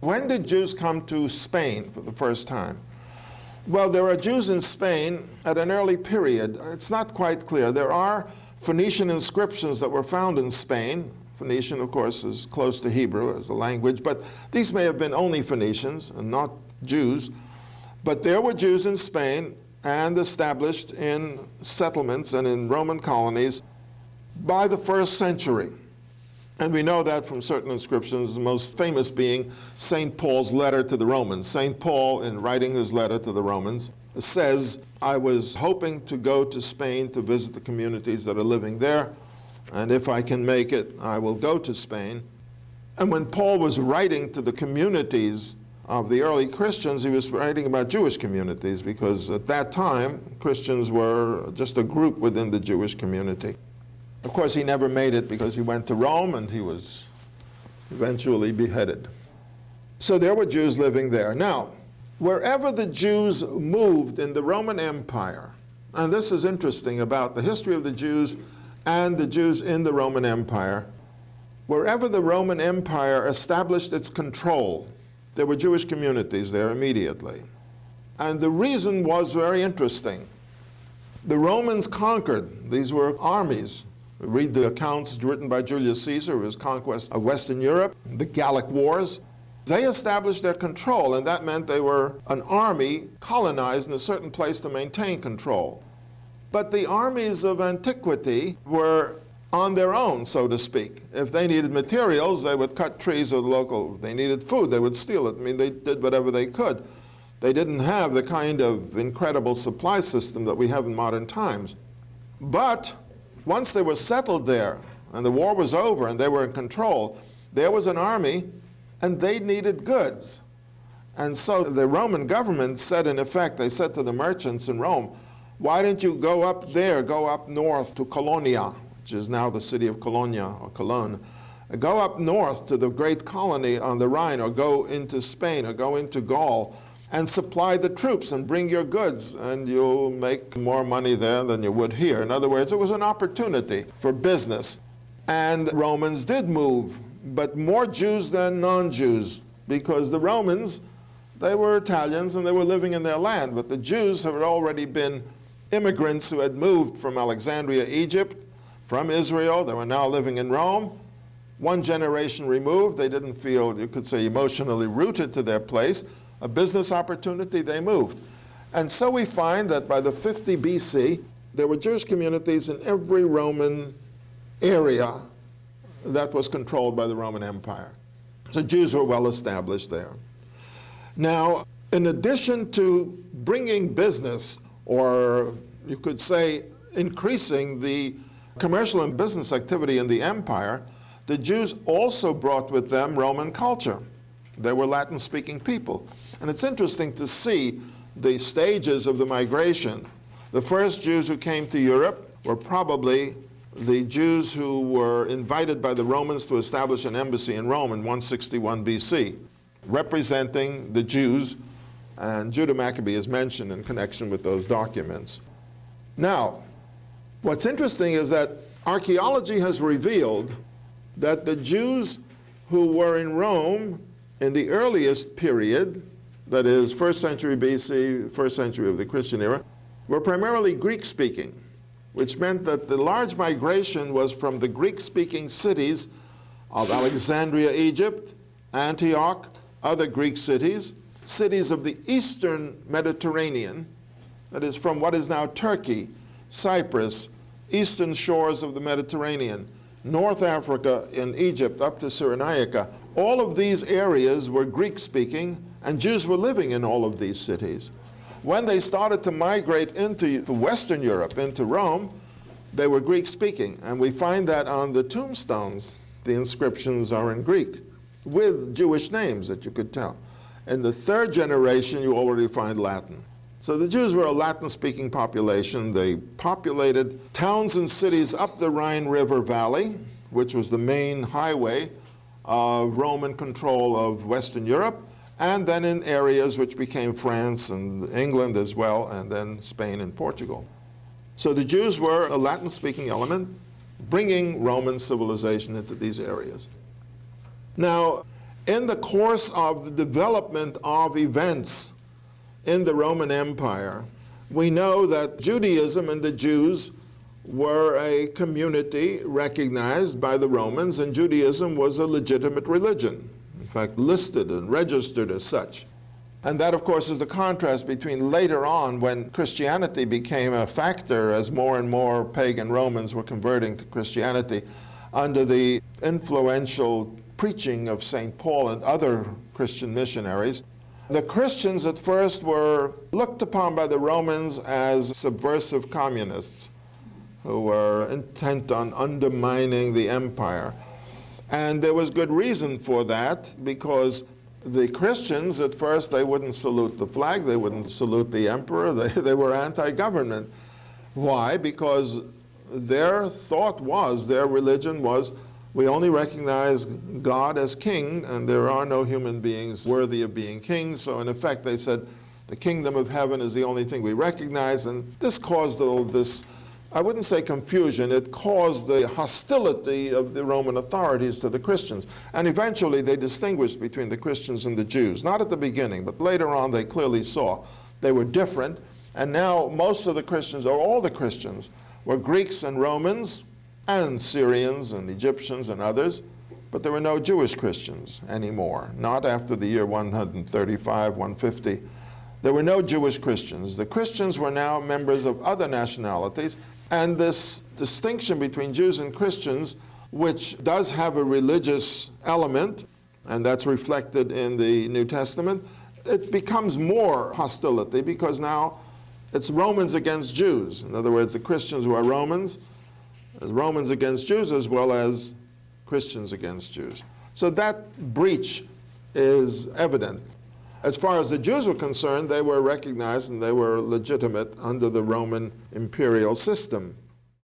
When did Jews come to Spain for the first time? Well, there are Jews in Spain at an early period. It's not quite clear. There are Phoenician inscriptions that were found in Spain. Phoenician, of course, is close to Hebrew as a language, but these may have been only Phoenicians and not Jews. But there were Jews in Spain and established in settlements and in Roman colonies by the 1st century. And we know that from certain inscriptions, the most famous being St. Paul's letter to the Romans. St. Paul, in writing his letter to the Romans, says, I was hoping to go to Spain to visit the communities that are living there, and if I can make it, I will go to Spain. And when Paul was writing to the communities of the early Christians, he was writing about Jewish communities, because at that time, Christians were just a group within the Jewish community. Of course, he never made it because he went to Rome and he was eventually beheaded. So there were Jews living there. Now, wherever the Jews moved in the Roman Empire, and this is interesting about the history of the Jews and the Jews in the Roman Empire, wherever the Roman Empire established its control, there were Jewish communities there immediately. And the reason was very interesting. The Romans conquered. These were armies. Read the accounts written by Julius Caesar of his conquest of Western Europe, the Gallic Wars. They established their control, and that meant they were an army colonized in a certain place to maintain control. But the armies of antiquity were on their own, so to speak. If they needed materials, they would cut trees of the local. If they needed food, they would steal it. I mean, they did whatever they could. They didn't have the kind of incredible supply system that we have in modern times. But once they were settled there, and the war was over, and they were in control, there was an army, and they needed goods. And so the Roman government said, in effect, they said to the merchants in Rome, why don't you go up there, go up north to Colonia, which is now the city of Colonia or Cologne. Go up north to the great colony on the Rhine, or go into Spain, or go into Gaul, and supply the troops and bring your goods, and you'll make more money there than you would here. In other words, it was an opportunity for business. And Romans did move, but more Jews than non-Jews, because the Romans, they were Italians and they were living in their land, but the Jews had already been immigrants who had moved from Alexandria, Egypt, from Israel. They were now living in Rome. One generation removed, they didn't feel, you could say, emotionally rooted to their place. A business opportunity, they moved. And so we find that by the 50 BC, there were Jewish communities in every Roman area that was controlled by the Roman Empire. So Jews were well established there. Now, in addition to bringing business, or you could say increasing the commercial and business activity in the empire, the Jews also brought with them Roman culture. They were Latin-speaking people. And it's interesting to see the stages of the migration. The first Jews who came to Europe were probably the Jews who were invited by the Romans to establish an embassy in Rome in 161 BC, representing the Jews, and Judah Maccabee is mentioned in connection with those documents. Now, what's interesting is that archaeology has revealed that the Jews who were in Rome in the earliest period, that is 1st century BC, 1st century of the Christian era, were primarily Greek-speaking, which meant that the large migration was from the Greek-speaking cities of Alexandria, Egypt, Antioch, other Greek cities, cities of the eastern Mediterranean, that is from what is now Turkey, Cyprus, eastern shores of the Mediterranean, North Africa and Egypt up to Cyrenaica. All of these areas were Greek-speaking, and Jews were living in all of these cities. When they started to migrate into Western Europe, into Rome, they were Greek-speaking. And we find that on the tombstones, the inscriptions are in Greek, with Jewish names that you could tell. In the 3rd generation, you already find Latin. So the Jews were a Latin-speaking population. They populated towns and cities up the Rhine River Valley, which was the main highway of Roman control of Western Europe, and then in areas which became France and England as well, and then Spain and Portugal. So the Jews were a Latin-speaking element, bringing Roman civilization into these areas. Now, In the course of the development of events in the Roman Empire, we know that Judaism and the Jews were a community recognized by the Romans, and Judaism was a legitimate religion, in fact listed and registered as such. And that, of course, is the contrast between later on when Christianity became a factor as more and more pagan Romans were converting to Christianity under the influential preaching of St. Paul and other Christian missionaries. The Christians at first were looked upon by the Romans as subversive communists who were intent on undermining the empire. And there was good reason for that, because the Christians, at first, they wouldn't salute the flag, they wouldn't salute the emperor, they were anti-government. Why? Because their thought was, their religion was, we only recognize God as king, and there are no human beings worthy of being kings. So in effect, they said, the kingdom of heaven is the only thing we recognize, and this caused all this, I wouldn't say confusion, it caused the hostility of the Roman authorities to the Christians. And eventually they distinguished between the Christians and the Jews. Not at the beginning, but later on they clearly saw they were different. And now most of the Christians, or all the Christians, were Greeks and Romans and Syrians and Egyptians and others. But there were no Jewish Christians anymore, not after the year 135, 150. There were no Jewish Christians. The Christians were now members of other nationalities. And this distinction between Jews and Christians, which does have a religious element, and that's reflected in the New Testament, it becomes more hostility because now it's Romans against Jews. In other words, the Christians who are Romans against Jews as well as Christians against Jews. So that breach is evident. As far as the Jews were concerned, they were recognized and they were legitimate under the Roman imperial system.